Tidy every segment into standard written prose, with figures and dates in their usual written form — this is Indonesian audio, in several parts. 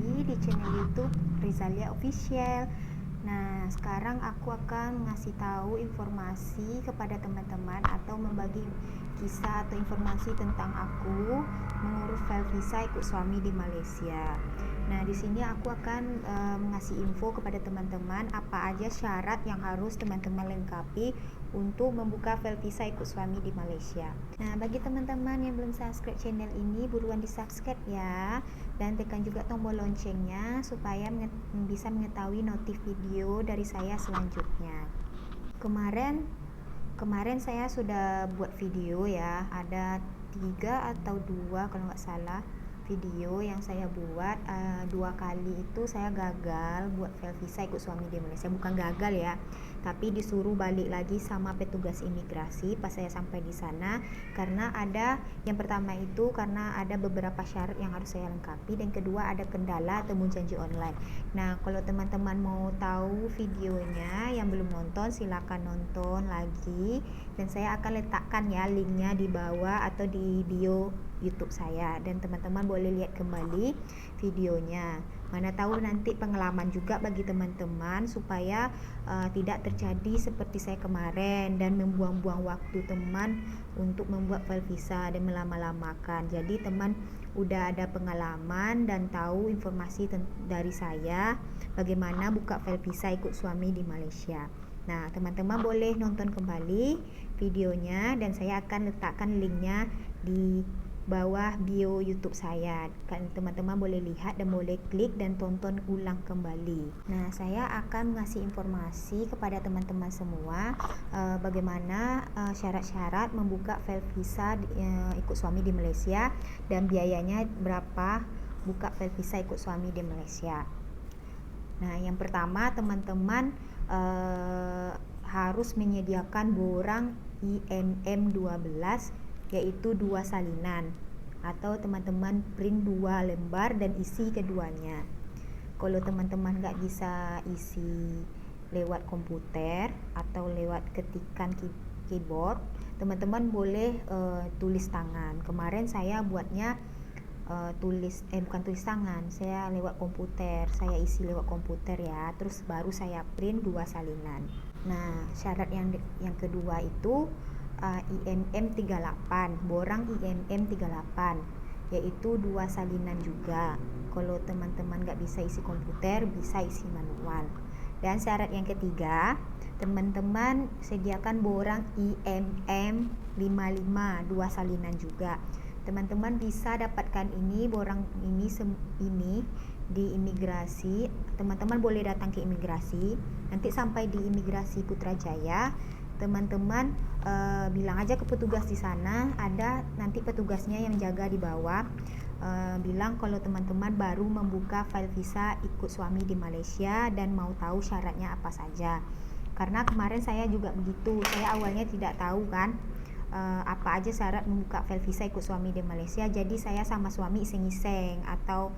lagi di channel YouTube Rizalia Official. Nah, sekarang aku akan ngasih tahu informasi kepada teman-teman atau membagi kisah atau informasi tentang aku mengurus file visa ikut suami di Malaysia. Nah, di sini aku akan ngasih info kepada teman-teman apa aja syarat yang harus teman-teman lengkapi untuk membuka file visa ikut suami di Malaysia. Nah, bagi teman-teman yang belum subscribe channel ini, buruan di-subscribe ya, dan tekan juga tombol loncengnya supaya bisa mengetahui notif video dari saya selanjutnya. Kemarin saya sudah buat video ya, ada 3 atau 2 kalau nggak salah video yang saya buat. 2 kali itu saya gagal buat file visa ikut suami di Malaysia. Bukan gagal ya, tapi disuruh balik lagi sama petugas imigrasi pas saya sampai di sana, karena ada yang pertama itu karena ada beberapa syarat yang harus saya lengkapi, dan kedua ada kendala temu janji online. Nah, kalau teman-teman mau tahu videonya yang belum nonton, silakan nonton lagi, dan saya akan letakkan ya linknya di bawah atau di bio YouTube saya, dan teman-teman boleh lihat kembali videonya. Mana tahu nanti pengalaman juga bagi teman-teman supaya tidak terjadi seperti saya kemarin dan membuang-buang waktu teman untuk membuat file visa dan melama-lamakan. Jadi teman udah ada pengalaman dan tahu informasi dari saya bagaimana buka file visa ikut suami di Malaysia. Nah, teman-teman boleh nonton kembali videonya, dan saya akan letakkan linknya di bawah bio YouTube saya. Teman-teman boleh lihat dan boleh klik dan tonton ulang kembali. Nah, saya akan ngasih informasi kepada teman-teman semua bagaimana syarat-syarat membuka file visa ikut suami di Malaysia, dan biayanya berapa buka file visa ikut suami di Malaysia. Nah, yang pertama teman-teman harus menyediakan borang IMM 12, yaitu 2 salinan, atau teman-teman print 2 lembar dan isi keduanya. Kalau teman-teman nggak bisa isi lewat komputer atau lewat ketikan keyboard, teman-teman boleh tulis tangan. Kemarin saya buatnya bukan tulis tangan, saya lewat komputer, saya isi lewat komputer ya, terus baru saya print 2 salinan. Nah, syarat yang kedua itu IMM 38, borang IMM 38, yaitu 2 salinan juga. Kalau teman-teman nggak bisa isi komputer, bisa isi manual. Dan syarat yang ketiga, teman-teman sediakan borang IMM 55, 2 salinan juga. Teman-teman bisa dapatkan borang ini di imigrasi. Teman-teman boleh datang ke imigrasi. Nanti sampai di imigrasi Putrajaya, teman-teman bilang aja ke petugas di sana, ada nanti petugasnya yang jaga di bawah, bilang kalau teman-teman baru membuka file visa ikut suami di Malaysia dan mau tahu syaratnya apa saja. Karena kemarin saya juga begitu, saya awalnya tidak tahu kan apa aja syarat membuka file visa ikut suami di Malaysia. Jadi saya sama suami iseng-iseng atau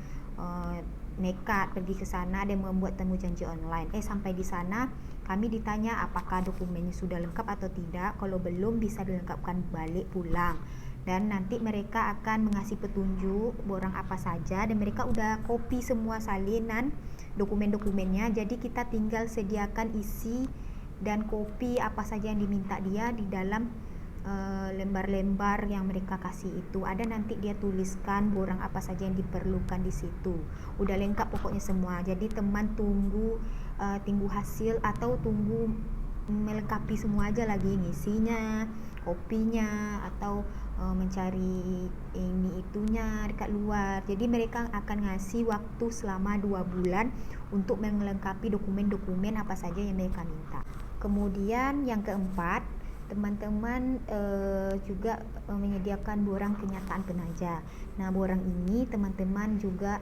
nekat pergi ke sana dan membuat temu janji online. Sampai di sana kami ditanya apakah dokumennya sudah lengkap atau tidak. Kalau belum, bisa dilengkapkan balik pulang, dan nanti mereka akan mengasih petunjuk borang apa saja, dan mereka udah copy semua salinan dokumen-dokumennya. Jadi kita tinggal sediakan isi dan copy apa saja yang diminta dia di dalam lembar-lembar yang mereka kasih itu. Ada nanti dia tuliskan borang apa saja yang diperlukan di situ. Udah lengkap pokoknya semua. Jadi teman tunggu hasil atau tunggu melengkapi semua aja lagi, ngisinya, kopinya, atau mencari ini itunya dekat luar. Jadi mereka akan ngasih waktu selama 2 bulan untuk melengkapi dokumen-dokumen apa saja yang mereka minta. Kemudian yang keempat, teman-teman juga menyediakan borang kenyataan penaja. Nah, borang ini teman-teman juga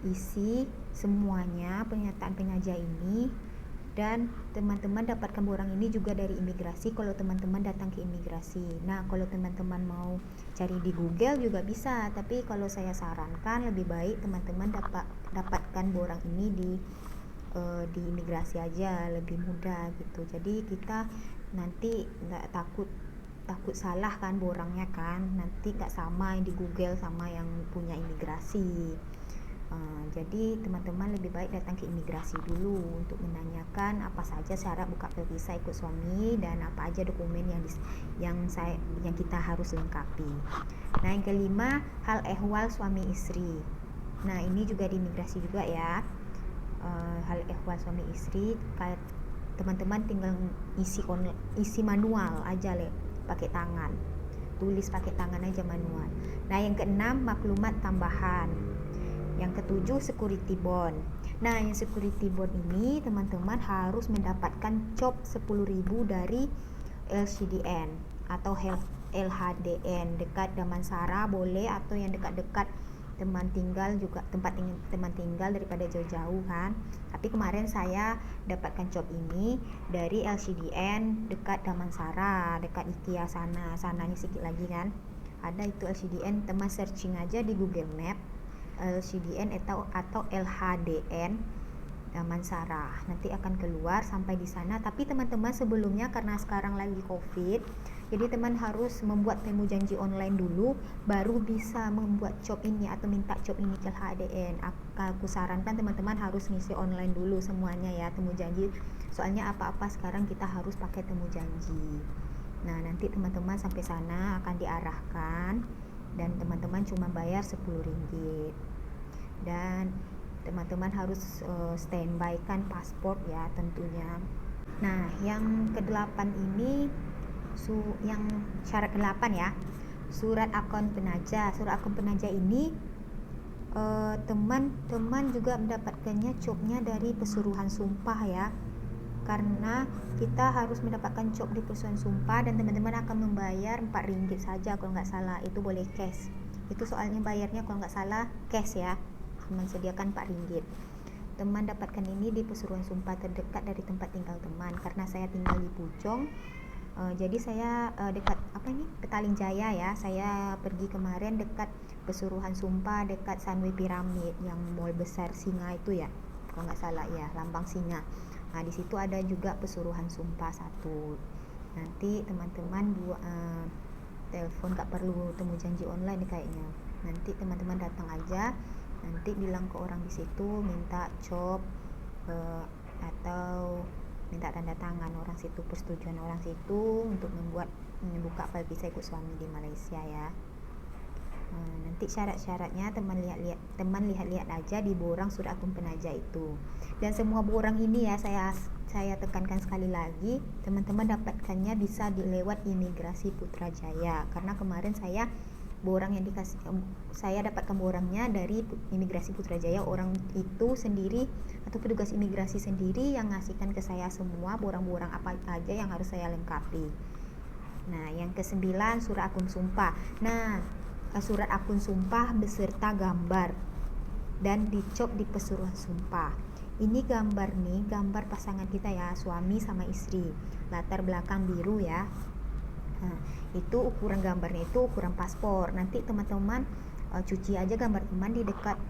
isi semuanya pernyataan penaja ini, dan teman-teman dapatkan borang ini juga dari imigrasi kalau teman-teman datang ke imigrasi. Nah, kalau teman-teman mau cari di Google juga bisa, tapi kalau saya sarankan lebih baik teman-teman dapatkan borang ini di imigrasi aja, lebih mudah gitu. Jadi kita nanti nggak takut salah kan borangnya kan, nanti nggak sama yang di Google sama yang punya imigrasi. Jadi teman-teman lebih baik datang ke imigrasi dulu untuk menanyakan apa saja syarat buka file visa ikut suami dan apa aja dokumen yang kita harus lengkapi. Nah, yang kelima, hal ehwal suami istri. Nah, ini juga di imigrasi juga ya. Hal ehwal suami istri, kayak teman-teman tinggal isi manual aja pakai tangan. Tulis pakai tangan aja manual. Nah, yang keenam, maklumat tambahan. Yang ketujuh, security bond. Nah, yang security bond ini teman-teman harus mendapatkan COP 10.000 dari LCDN atau LHDN dekat Damansara boleh, atau yang dekat-dekat teman tinggal juga, tempat teman tinggal daripada jauh-jauh kan. Tapi kemarin saya dapatkan COP ini dari LCDN dekat Damansara, dekat IKEA sananya sedikit lagi kan. Ada itu LCDN, teman searching aja di Google Map LCDN atau LHDN Damansara, nanti akan keluar sampai di sana. Tapi teman-teman sebelumnya, karena sekarang lagi COVID, jadi teman harus membuat temu janji online dulu baru bisa membuat job ini atau minta job ini ke LHDN. Aku sarankan teman-teman harus ngisi online dulu semuanya ya, temu janji, soalnya apa-apa sekarang kita harus pakai temu janji. Nah, nanti teman-teman sampai sana akan diarahkan dan teman-teman cuma bayar Rp10 dan teman-teman harus standby kan paspor ya tentunya. Nah, yang ke-8 ini yang syarat ke-8 ya, surat akun penaja. Surat akun penaja ini teman-teman juga mendapatkannya copnya dari pesuruhan sumpah ya, karena kita harus mendapatkan cop di pesuruhan sumpah dan teman-teman akan membayar Rp4 saja kalau nggak salah. Itu boleh cash, itu soalnya bayarnya kalau nggak salah cash ya, mensediakan Rp4. Teman dapatkan ini di pesuruhan sumpah terdekat dari tempat tinggal teman, karena saya tinggal di Pucong. Jadi saya dekat Petaling Jaya ya. Saya pergi kemarin dekat pesuruhan sumpah dekat Sunway Pyramid yang mall besar singa itu ya, kalau nggak salah ya, lambang singa. Nah, di situ ada juga pesuruhan sumpah 1. Nanti teman-teman telepon, nggak perlu temu janji online kayaknya. Nanti teman-teman datang aja, nanti bilang ke orang di situ minta job atau minta tanda tangan orang situ, persetujuan orang situ untuk membuka file visa ikut suami di Malaysia ya. Nanti syarat-syaratnya teman lihat-lihat aja di borang surat akun penaja itu. Dan semua borang ini ya, saya tekankan sekali lagi, teman-teman dapatkannya bisa dilewat imigrasi Putrajaya, karena kemarin saya dapatkan borangnya dari imigrasi Putrajaya. Orang itu sendiri atau petugas imigrasi sendiri yang ngasihkan ke saya semua borang-borang apa aja yang harus saya lengkapi. Nah, yang ke-9, surat akun sumpah. Nah, surat akun sumpah beserta gambar dan dicop di pesuruhan sumpah. Ini gambar pasangan kita ya, suami sama istri, latar belakang biru ya. Nah, itu ukuran gambarnya itu ukuran paspor. Nanti teman-teman cuci aja gambar teman di dekat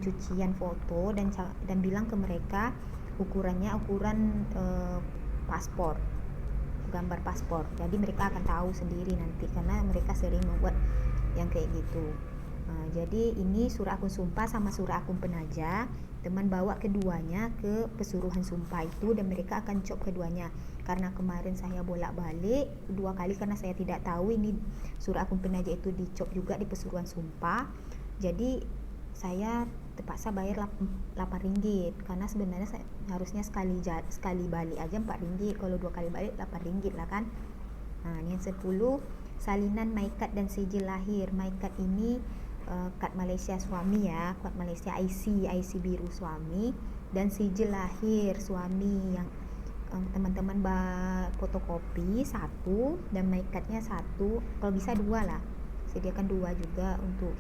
cucian foto dan bilang ke mereka ukurannya ukuran paspor, gambar paspor. Jadi mereka akan tahu sendiri nanti, karena mereka sering membuat yang kayak gitu. Jadi ini surat akun sumpah sama surat akun penaja, teman bawa keduanya ke pesuruhan sumpah itu dan mereka akan cop keduanya. Karena kemarin saya bolak-balik 2 kali karena saya tidak tahu ini surat akun penaja itu dicop juga di pesuruhan sumpah. Jadi saya terpaksa bayar Rp8, karena sebenarnya harusnya sekali balik aja Rp4, kalau 2 kali balik Rp8 lah kan. Nah, ini yang 10, salinan MyCard dan sijil lahir. MyCard ini kad Malaysia suami ya, kad Malaysia IC biru suami, dan sijil lahir suami yang teman-teman fotokopi 1 dan MyCardnya 1, kalau bisa 2 lah, sediakan 2 juga untuk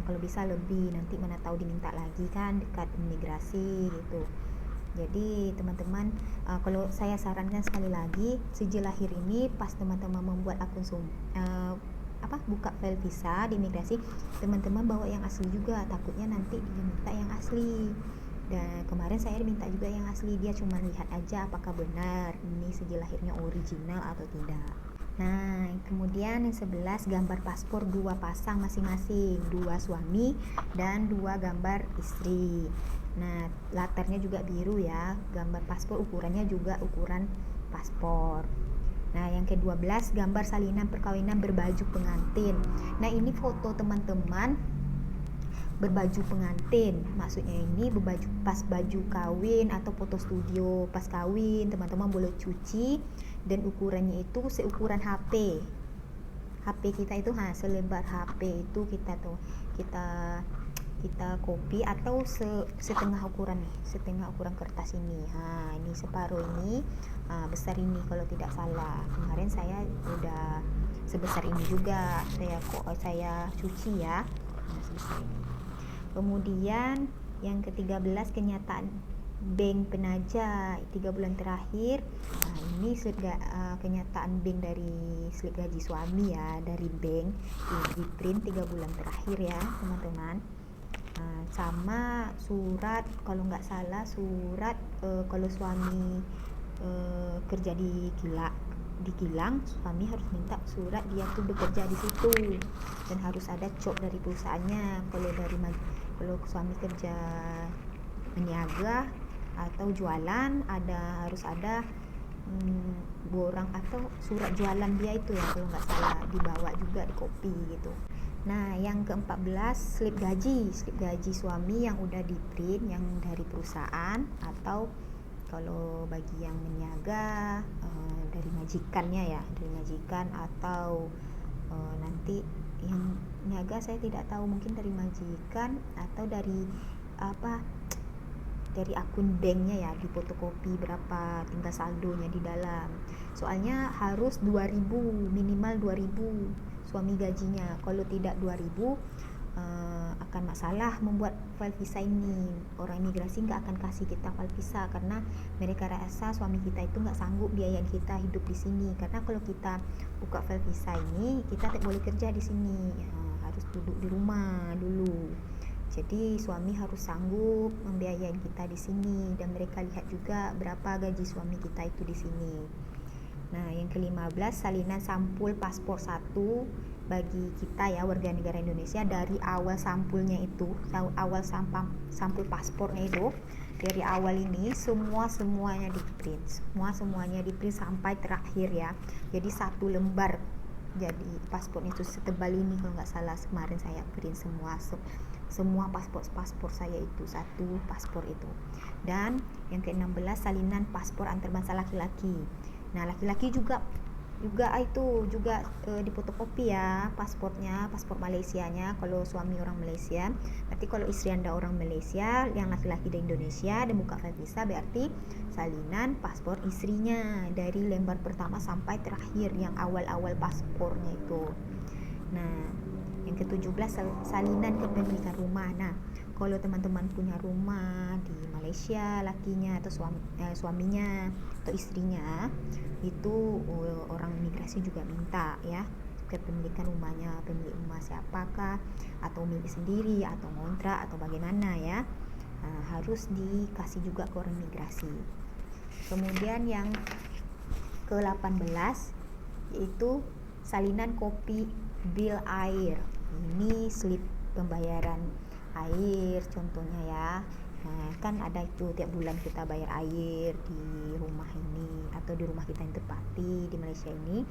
kalau bisa lebih, nanti mana tahu diminta lagi kan dekat imigrasi gitu. Jadi teman-teman, kalau saya sarankan sekali lagi, sijil lahir ini pas teman-teman membuat akun buka file visa di imigrasi, teman-teman bawa yang asli juga, takutnya nanti dia minta yang asli. Dan kemarin saya diminta juga yang asli, dia cuma lihat aja apakah benar ini sijil lahirnya original atau tidak. Nah, Kemudian yang 11 gambar paspor 2 pasang masing-masing, 2 suami dan 2 gambar istri. Nah, latarnya juga biru ya, gambar paspor ukurannya juga ukuran paspor. Nah, yang ke-12 gambar salinan perkawinan berbaju pengantin. Nah, ini foto teman-teman berbaju pengantin, maksudnya ini berbaju pas baju kawin atau foto studio pas kawin, teman-teman boleh cuci dan ukurannya itu seukuran HP kita itu selebar HP itu kita copy atau setengah ukuran nih, setengah ukuran kertas ini. Ini separuh ini, besar ini kalau tidak salah. Kemarin saya udah sebesar ini juga, saya cuci ya. Sebesar ini. Kemudian yang ke-13 kenyataan bank penaja 3 bulan terakhir. Ini kenyataan bank dari slip gaji suami ya, dari bank di print 3 bulan terakhir ya teman-teman. Sama surat, kalau nggak salah surat kalau suami kerja di Gilang, suami harus minta surat dia tuh bekerja di situ dan harus ada cok dari perusahaannya. Kalau suami kerja meniaga atau jualan, harus ada borang atau surat jualan dia itu ya, kalau nggak salah dibawa juga di copy gitu. Nah, yang ke-14 slip gaji suami yang udah di print, yang dari perusahaan atau kalau bagi yang meniaga dari majikannya ya, dari majikan atau nanti yang niaga saya tidak tahu, mungkin dari majikan atau dari dari akun banknya ya, di fotokopi berapa tinggal saldonya di dalam. Soalnya harus 2000, minimal 2000 suami gajinya. Kalau tidak 2000 akan masalah membuat file visa ini. Orang imigrasi nggak akan kasih kita file visa karena mereka rasa suami kita itu nggak sanggup biayain kita hidup di sini. Karena kalau kita buka file visa ini, kita tidak boleh kerja di sini, harus duduk di rumah dulu. Jadi suami harus sanggup membiayain kita di sini dan mereka lihat juga berapa gaji suami kita itu di sini. Nah, yang ke-15 salinan sampul paspor 1 bagi kita ya, warga negara Indonesia, dari awal sampulnya itu, sampul paspornya itu dari awal ini semuanya di print sampai terakhir ya. Jadi 1 lembar. Jadi paspornya itu setebal ini kalau nggak salah, kemarin saya print semua paspor saya itu 1 paspor itu. Dan yang ke-16 salinan paspor antar bangsa laki-laki. Nah, laki-laki juga di fotokopi ya paspornya, paspor Malaysianya kalau suami orang Malaysia. Berarti kalau istri Anda orang Malaysia, yang laki-laki dari Indonesia dan buka file visa, berarti salinan paspor istrinya dari lembar pertama sampai terakhir yang awal-awal paspornya itu. Nah, yang ke-17 salinan kepemilikan rumah. Nah, kalau teman-teman punya rumah di Malaysia, lakinya atau suaminya atau istrinya, itu orang imigrasi juga minta ya kepemilikan rumahnya, pemilik rumah siapakah, atau milik sendiri atau kontrak atau bagaimana ya, harus dikasih juga ke orang imigrasi. Kemudian yang ke-18 yaitu salinan kopi bil air. Ini slip pembayaran air contohnya ya. Nah, kan ada itu tiap bulan kita bayar air di rumah ini atau di rumah kita yang tepati di Malaysia ini.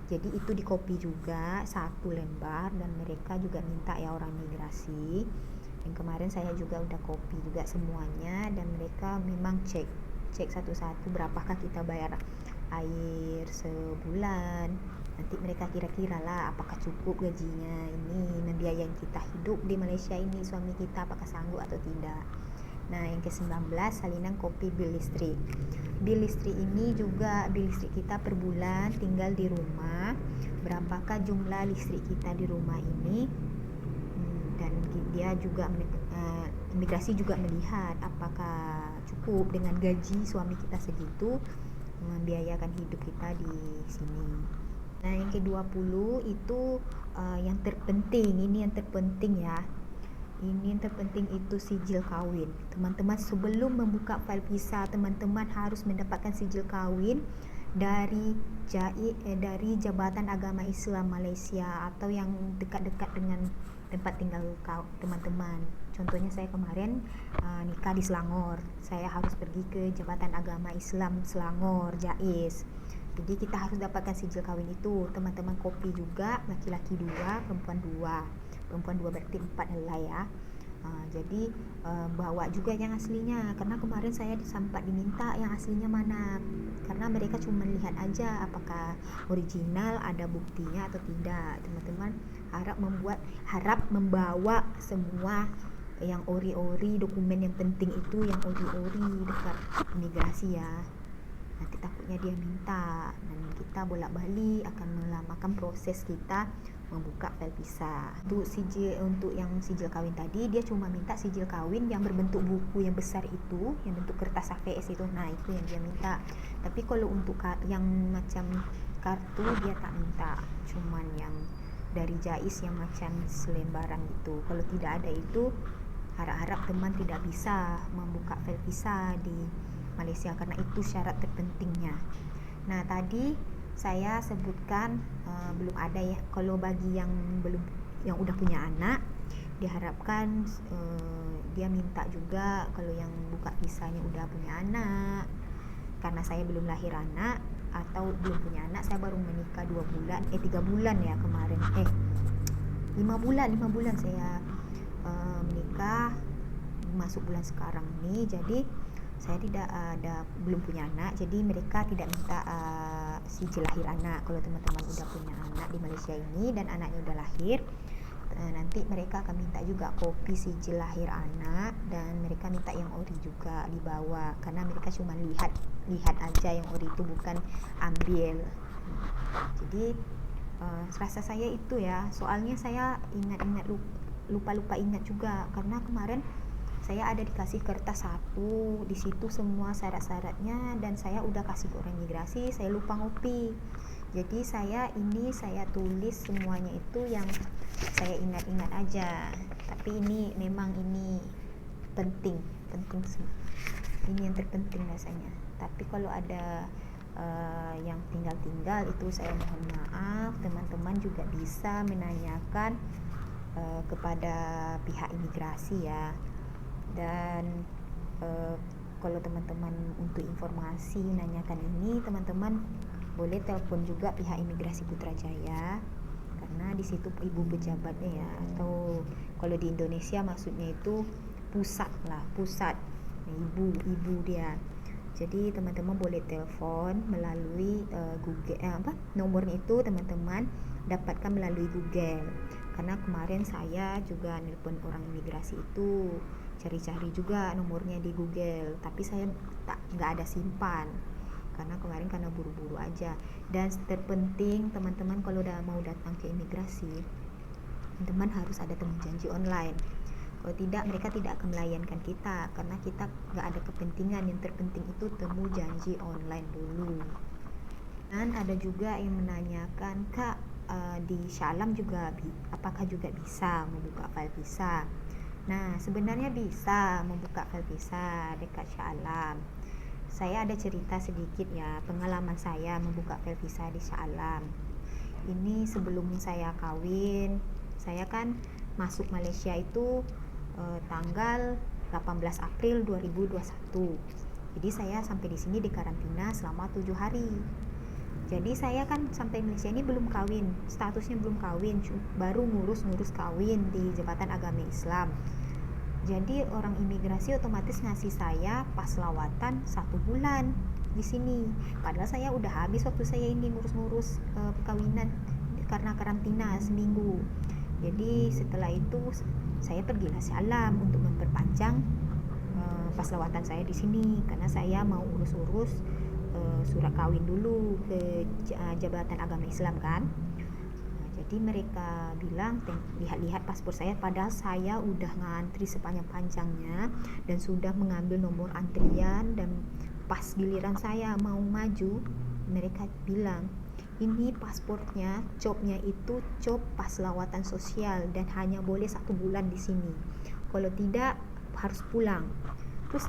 Jadi itu di copy juga 1 lembar dan mereka juga minta ya orang imigrasi. Yang kemarin saya juga udah copy juga semuanya dan mereka memang cek satu-satu berapakah kita bayar air sebulan. Nanti mereka kira-kira lah apakah cukup gajinya ini membiayain kita hidup di Malaysia ini, suami kita apakah sanggup atau tidak. Nah, yang ke-19 salinan kopi bil listrik. Bil listrik ini juga bil listrik kita per bulan tinggal di rumah, berapakah jumlah listrik kita di rumah ini, dan dia juga imigrasi juga melihat apakah cukup dengan gaji suami kita segitu membiayakan hidup kita di sini. Nah, yang ke-20 itu yang terpenting, ini yang terpenting ya. Ini yang terpenting itu sijil kawin. Teman-teman sebelum membuka file visa, teman-teman harus mendapatkan sijil kawin dari Jabatan Agama Islam Malaysia atau yang dekat-dekat dengan tempat tinggal teman-teman. Contohnya saya kemarin nikah di Selangor, saya harus pergi ke Jabatan Agama Islam Selangor, JAIS. Jadi kita harus dapatkan sijil kawin itu. Teman-teman kopi juga, laki-laki 2, perempuan 2 berarti 4 helai ya. Jadi bawa juga yang aslinya, karena kemarin saya sempat diminta yang aslinya mana, karena mereka cuma lihat aja apakah original, ada buktinya atau tidak. Teman-teman harap membawa semua yang ori-ori, dokumen yang penting itu yang ori-ori dekat imigrasi ya. Nanti takutnya dia minta dan kita bolak-balik akan melamakan proses kita membuka file visa. Untuk yang sijil kawin tadi, dia cuma minta sijil kawin yang berbentuk buku yang besar itu, yang bentuk kertas AVS itu. Nah, itu yang dia minta. Tapi kalau untuk yang macam kartu dia tak minta, cuman yang dari JAIS yang macam selembaran gitu. Kalau tidak ada itu, harap-harap teman tidak bisa membuka file visa di Malaysia karena itu syarat terpentingnya. Nah, tadi saya sebutkan belum ada ya. Kalau bagi yang udah punya anak, diharapkan dia minta juga kalau yang buka visanya udah punya anak. Karena saya belum lahir anak atau belum punya anak, saya baru menikah 3 bulan ya kemarin. 5 bulan saya menikah, masuk bulan sekarang ini. Jadi saya belum punya anak, jadi mereka tidak minta sijil lahir anak. Kalau teman-teman udah punya anak di Malaysia ini dan anaknya udah lahir, nanti mereka akan minta juga kopi sijil lahir anak, dan mereka minta yang ori juga dibawa, karena mereka cuma lihat aja yang ori itu, bukan ambil. Jadi rasa saya itu ya, soalnya saya lupa ingat juga, karena kemarin saya ada dikasih kertas satu, di situ semua syarat-syaratnya, dan saya udah kasih ke orang imigrasi, saya lupa ngopi. Jadi saya tulis semuanya itu yang saya ingat-ingat aja. Tapi ini memang penting ini yang terpenting rasanya. Tapi kalau ada yang tinggal itu saya mohon maaf. Teman-teman juga bisa menanyakan kepada pihak imigrasi ya. Dan kalau teman-teman untuk informasi nanyakan ini, teman-teman boleh telepon juga pihak imigrasi Putrajaya, karena di situ ibu pejabatnya ya, atau kalau di Indonesia maksudnya itu pusat ibu dia. Jadi teman-teman boleh telepon melalui Google, nomornya itu teman-teman dapatkan melalui Google. Karena kemarin saya juga nelpon orang imigrasi itu, cari-cari juga nomornya di Google, tapi saya nggak ada simpan karena buru-buru aja. Dan terpenting teman-teman kalau udah mau datang ke imigrasi, teman-teman harus ada temu janji online. Kalau tidak, mereka tidak akan melayankan kita, karena kita nggak ada kepentingan. Yang terpenting itu temu janji online dulu. Dan ada juga yang menanyakan, Kak, di Shah Alam juga apakah juga bisa membuka file visa? Nah, sebenarnya bisa membuka file visa dekat Shah Alam. Saya ada cerita sedikit ya, pengalaman saya membuka file visa di Shah Alam. Ini sebelum saya kawin, saya kan masuk Malaysia itu tanggal 18 April 2021. Jadi saya sampai di sini di karantina selama 7 hari. Jadi saya kan sampai Malaysia ini belum kawin, statusnya belum kawin, baru ngurus kawin di Jabatan Agama Islam. Jadi orang imigrasi otomatis ngasih saya pas lawatan 1 bulan di sini. Padahal saya udah habis waktu saya ini ngurus perkawinan karena karantina seminggu. Jadi setelah itu saya pergilah Shah Alam untuk memperpanjang pas lawatan saya di sini, karena saya mau urus surat kawin dulu ke Jabatan Agama Islam kan. Jadi mereka bilang lihat-lihat paspor saya, padahal saya udah ngantri sepanjang-panjangnya dan sudah mengambil nomor antrian, dan pas giliran saya mau maju, mereka bilang ini pasportnya, copnya itu cop pas lawatan sosial dan hanya boleh 1 bulan di sini. Kalau tidak harus pulang. Terus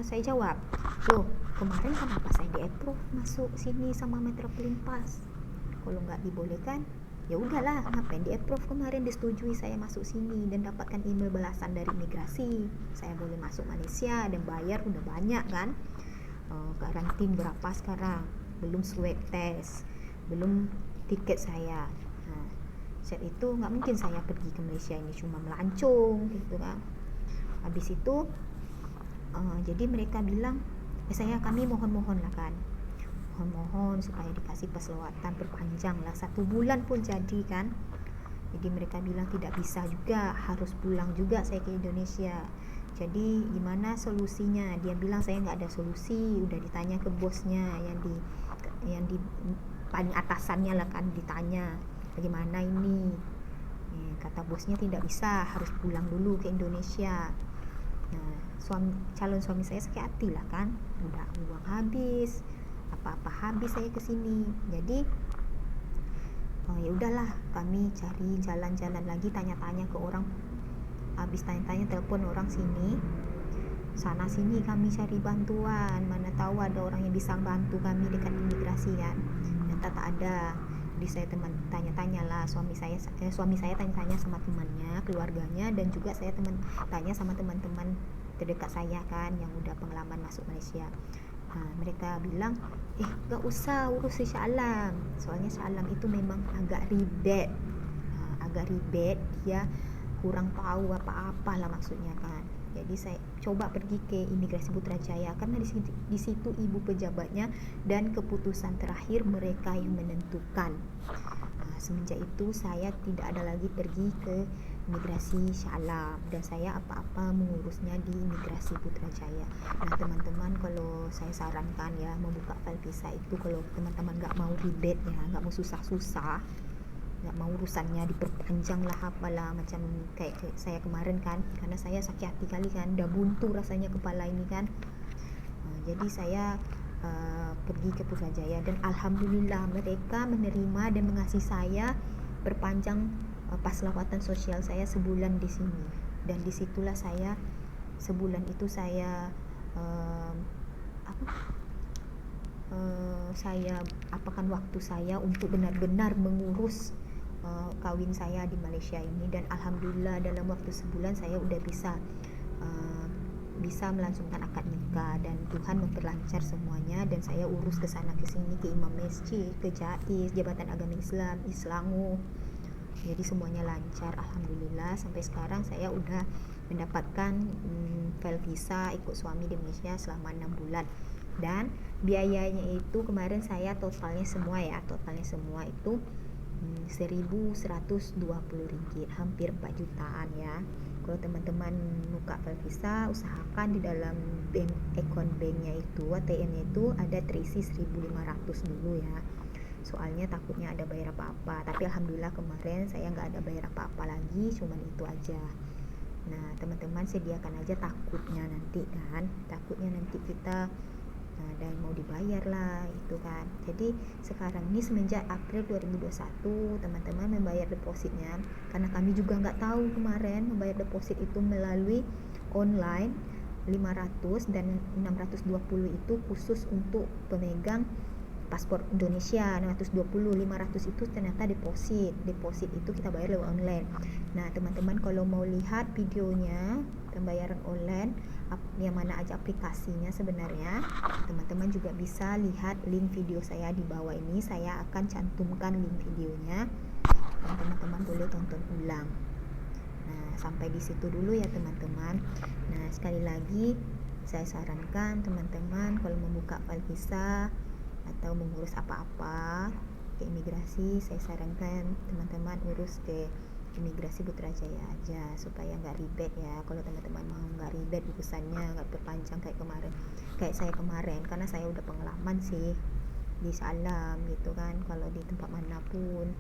saya jawab, loh kemarin kenapa saya di-approve masuk sini sama Metropolitan Pass? Kalau nggak dibolehkan, ya udahlah, ngapain di-approve kemarin, disetujui saya masuk sini dan dapatkan email balasan dari imigrasi. Saya boleh masuk Malaysia dan bayar udah banyak kan. Karantin berapa sekarang? Belum swab test, belum tiket saya. Nah, saat itu nggak mungkin saya pergi ke Malaysia ini cuma melancong gitu kan. Habis itu jadi mereka bilang, kami mohon lah kan, mohon supaya dikasih perselawatan perpanjang lah 1 bulan pun jadi kan. Jadi mereka bilang tidak bisa juga, harus pulang juga saya ke Indonesia. Jadi gimana solusinya? Dia bilang saya nggak ada solusi. Udah ditanya ke bosnya yang di paling atasannya lah kan, ditanya bagaimana ini. Kata bosnya tidak bisa, harus pulang dulu ke Indonesia. Nah, calon suami saya sakit hati lah kan, udah uang habis, apa-apa habis saya kesini. Jadi ya udahlah, kami cari jalan-jalan lagi, tanya-tanya ke orang. Habis tanya-tanya, telepon orang sini, sana sini kami cari bantuan, mana tahu ada orang yang bisa bantu kami dekat imigrasi kan. Ternyata tak ada. Jadi saya tanya-tanya lah, suami saya tanya-tanya sama temannya, keluarganya, dan juga saya tanya sama teman-teman terdekat saya kan yang udah pengalaman masuk Malaysia. Mereka bilang, gak usah urus Shah Alam, soalnya Shah Alam itu memang agak ribet, dia kurang tahu apa-apa lah maksudnya kan. Jadi saya coba pergi ke imigrasi Putrajaya karena di situ ibu pejabatnya dan keputusan terakhir mereka yang menentukan. Semenjak itu saya tidak ada lagi pergi ke imigrasi Shah Alam dan saya apa-apa mengurusnya di imigrasi Putrajaya. Nah teman-teman, kalau saya sarankan ya, membuka file visa itu kalau teman-teman gak mau ribet ya, gak mau susah-susah, nggak mau urusannya diperpanjang lah apalah, macam kayak saya kemarin kan, karena saya sakit hati kali kan, udah buntu rasanya kepala ini kan. Jadi saya pergi ke Putrajaya dan alhamdulillah mereka menerima dan mengasihi saya, perpanjang pas lawatan sosial saya sebulan di sini. Dan disitulah saya sebulan itu saya saya apakan waktu saya untuk benar-benar mengurus kawin saya di Malaysia ini. Dan alhamdulillah dalam waktu sebulan saya udah bisa melangsungkan akad nikah dan Tuhan memperlancar semuanya. Dan saya urus ke sana ke sini, ke imam masjid, ke JAIS, Jabatan Agama Islam, Islangu. Jadi semuanya lancar alhamdulillah. Sampai sekarang saya udah mendapatkan file visa ikut suami di Malaysia selama 6 bulan. Dan biayanya itu kemarin saya totalnya semua itu Rp1.120, hampir 4 jutaan ya. Kalau teman-teman buka file visa, usahakan di dalam account banknya itu, ATM-nya itu ada terisi 1.500 dulu ya. Soalnya takutnya ada bayar apa-apa. Tapi alhamdulillah kemarin saya nggak ada bayar apa-apa lagi, cuman itu aja. Nah teman-teman sediakan aja, takutnya nanti kita dan mau dibayar lah itu kan. Jadi sekarang ini semenjak April 2021 teman-teman membayar depositnya, karena kami juga nggak tahu kemarin membayar deposit itu melalui online 500 dan 620 itu khusus untuk pemegang paspor Indonesia. 620, 500 itu ternyata deposit itu kita bayar lewat online. Nah teman-teman kalau mau lihat videonya pembayaran online yang mana aja aplikasinya, sebenarnya teman-teman juga bisa lihat link video saya di bawah ini. Saya akan cantumkan link videonya dan teman-teman boleh tonton ulang. Nah sampai di situ dulu ya teman-teman. Nah sekali lagi saya sarankan teman-teman kalau membuka file visa atau mengurus apa-apa ke imigrasi, saya sarankan teman-teman urus ke imigrasi Putrajaya aja supaya nggak ribet ya. Kalau teman-teman mau nggak ribet urusannya, nggak berpanjang kayak saya kemarin, karena saya udah pengalaman sih di Shah Alam gitu kan. Kalau di tempat manapun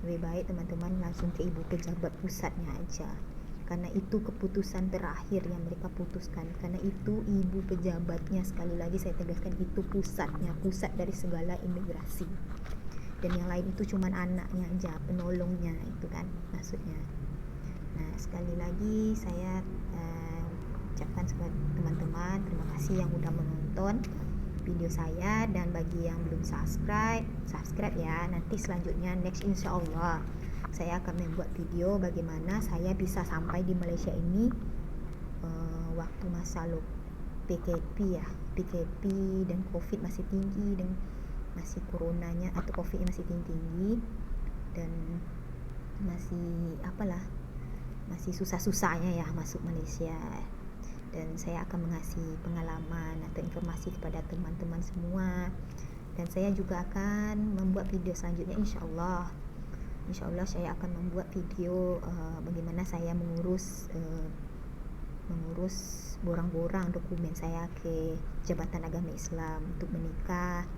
lebih baik teman-teman langsung ke ibu pejabat pusatnya aja, karena itu keputusan terakhir yang mereka putuskan. Karena itu ibu pejabatnya, sekali lagi saya tegaskan, itu pusat dari segala imigrasi. Dan yang lain itu cuman anaknya aja, penolongnya itu kan maksudnya. Nah sekali lagi saya ucapkan kepada teman-teman terima kasih yang udah menonton. video saya, dan bagi yang belum subscribe ya. Nanti selanjutnya next insya Allah saya akan membuat video bagaimana saya bisa sampai di Malaysia ini waktu masa PKP dan COVID masih tinggi, dan masih coronanya atau COVID masih tinggi dan masih susah-susahnya ya masuk Malaysia. Dan saya akan mengasih pengalaman atau informasi kepada teman-teman semua, dan saya juga akan membuat video selanjutnya insya Allah saya akan membuat video bagaimana saya mengurus borang-borang dokumen saya ke Jabatan Agama Islam untuk menikah,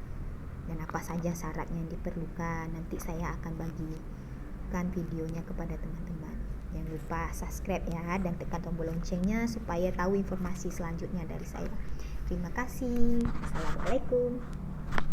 dan apa saja syaratnya yang diperlukan. Nanti saya akan bagikan videonya kepada teman-teman. Jangan lupa subscribe ya, dan tekan tombol loncengnya supaya tahu informasi selanjutnya dari saya. Terima kasih. Assalamualaikum.